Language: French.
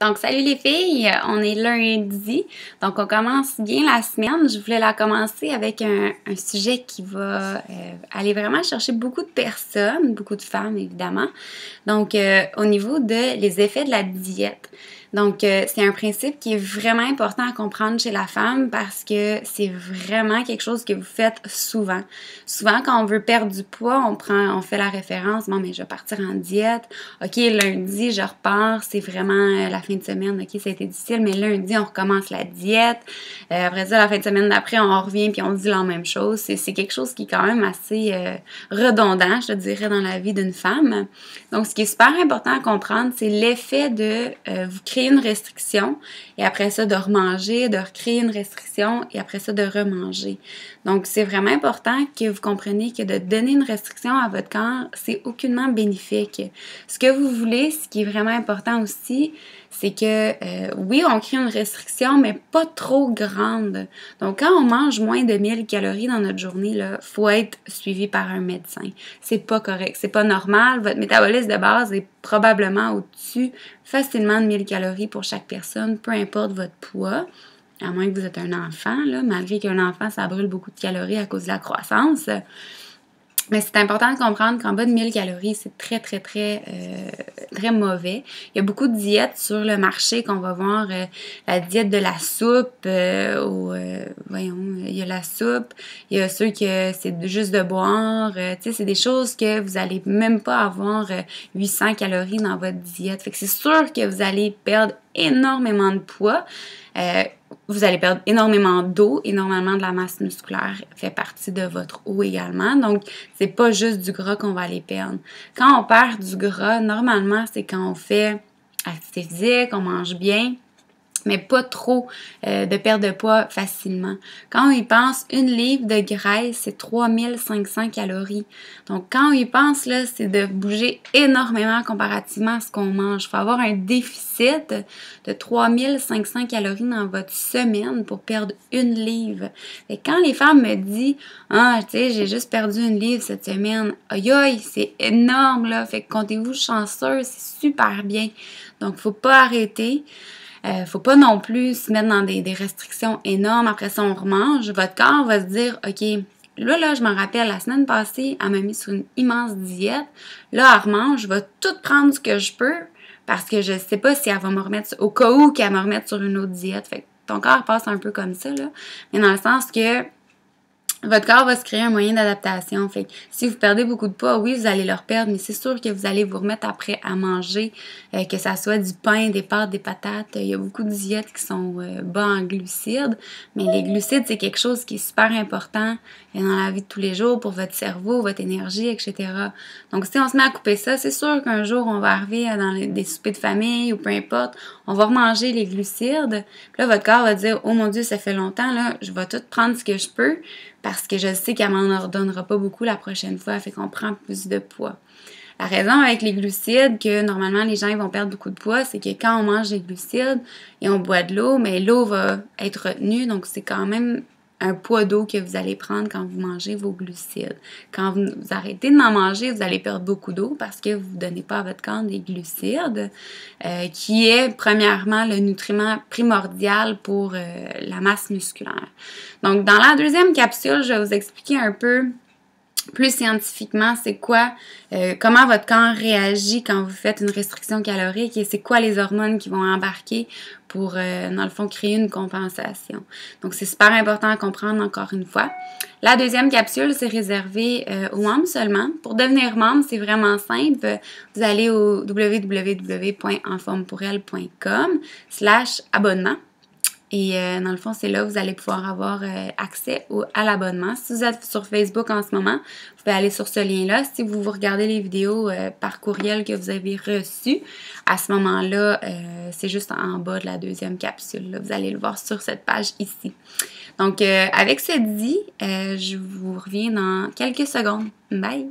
Donc, salut les filles, on est lundi, donc on commence bien la semaine. Je voulais la commencer avec un sujet qui va aller vraiment chercher beaucoup de personnes, beaucoup de femmes évidemment. Donc, au niveau les effets de la diète. Donc, c'est un principe qui est vraiment important à comprendre chez la femme parce que c'est vraiment quelque chose que vous faites souvent. Souvent, quand on veut perdre du poids, on fait la référence, bon, mais je vais partir en diète. OK, lundi, je repars, c'est vraiment la fin de semaine. OK, ça a été difficile, mais lundi, on recommence la diète. Après ça, la fin de semaine d'après, on revient puis on dit la même chose. C'est quelque chose qui est quand même assez redondant, je te dirais, dans la vie d'une femme. Donc, ce qui est super important à comprendre, c'est l'effet de vous créer une restriction et après ça, de remanger, de recréer une restriction et après ça, de remanger. Donc, c'est vraiment important que vous compreniez que de donner une restriction à votre corps, c'est aucunement bénéfique. Ce que vous voulez, ce qui est vraiment important aussi, c'est que, oui, on crée une restriction, mais pas trop grande. Donc, quand on mange moins de 1000 calories dans notre journée, il faut être suivi par un médecin. C'est pas correct, c'est pas normal. Votre métabolisme de base est probablement au-dessus facilement de 1000 calories pour chaque personne, peu importe votre poids. À moins que vous êtes un enfant, là, malgré qu'un enfant, ça brûle beaucoup de calories à cause de la croissance. Mais c'est important de comprendre qu'en bas de 1000 calories, c'est très mauvais. Il y a beaucoup de diètes sur le marché qu'on va voir. La diète de la soupe, il y a la soupe. Il y a ceux que c'est juste de boire. Tu sais, c'est des choses que vous allez même pas avoir 800 calories dans votre diète. Fait que c'est sûr que vous allez perdre énormément de poids. Vous allez perdre énormément d'eau et normalement de la masse musculaire fait partie de votre eau également. Donc, c'est pas juste du gras qu'on va aller perdre. Quand on perd du gras, normalement, c'est quand on fait activité physique, on mange bien, mais pas trop de perte de poids facilement. Quand on y pense, une livre de graisse, c'est 3500 calories. Donc, quand on y pense, là, c'est de bouger énormément comparativement à ce qu'on mange. Il faut avoir un déficit de 3500 calories dans votre semaine pour perdre une livre. Et quand les femmes me disent « Ah, tu sais, j'ai juste perdu une livre cette semaine. » Aïe, aïe, c'est énorme, là. Fait que comptez-vous chanceuse, c'est super bien. Donc, faut pas arrêter. Faut pas non plus se mettre dans des restrictions énormes. Après ça, on remange. Votre corps va se dire, OK, là, je m'en rappelle, la semaine passée, elle m'a mis sur une immense diète. Là, elle remange. Je vais tout prendre ce que je peux parce que je sais pas si elle va me remettre, au cas où qu'elle va me remettre sur une autre diète. Fait que ton corps passe un peu comme ça, là. Mais dans le sens que votre corps va se créer un moyen d'adaptation. Fait que si vous perdez beaucoup de poids, oui, vous allez le perdre, mais c'est sûr que vous allez vous remettre après à manger, que ça soit du pain, des pâtes, des patates. Il y a beaucoup de diètes qui sont bas en glucides, mais les glucides, c'est quelque chose qui est super important dans la vie de tous les jours pour votre cerveau, votre énergie, etc. Donc, si on se met à couper ça, c'est sûr qu'un jour, on va arriver dans des soupers de famille ou peu importe, on va remanger les glucides. Puis là, votre corps va dire, oh mon Dieu, ça fait longtemps, là, je vais tout prendre ce que je peux. Parce que je sais qu'elle m'en ordonnera pas beaucoup la prochaine fois, fait qu'on prend plus de poids. La raison avec les glucides, que normalement les gens ils vont perdre beaucoup de poids, c'est que quand on mange des glucides et on boit de l'eau, mais l'eau va être retenue, donc c'est quand même un poids d'eau que vous allez prendre quand vous mangez vos glucides. Quand vous arrêtez d'en manger, vous allez perdre beaucoup d'eau parce que vous ne donnez pas à votre corps des glucides, qui est premièrement le nutriment primordial pour la masse musculaire. Donc, dans la deuxième capsule, je vais vous expliquer un peu plus scientifiquement, c'est quoi, comment votre corps réagit quand vous faites une restriction calorique et c'est quoi les hormones qui vont embarquer pour, dans le fond, créer une compensation. Donc, c'est super important à comprendre encore une fois. La deuxième capsule, c'est réservé aux membres seulement. Pour devenir membre, c'est vraiment simple. Vous allez au www.enformepourelle.com/abonnement. Et dans le fond, c'est là que vous allez pouvoir avoir accès à l'abonnement. Si vous êtes sur Facebook en ce moment, vous pouvez aller sur ce lien-là. Si vous regardez les vidéos par courriel que vous avez reçu, à ce moment-là, c'est juste en bas de la deuxième capsule. Là. Vous allez le voir sur cette page ici. Donc, avec ce dit, je vous reviens dans quelques secondes. Bye!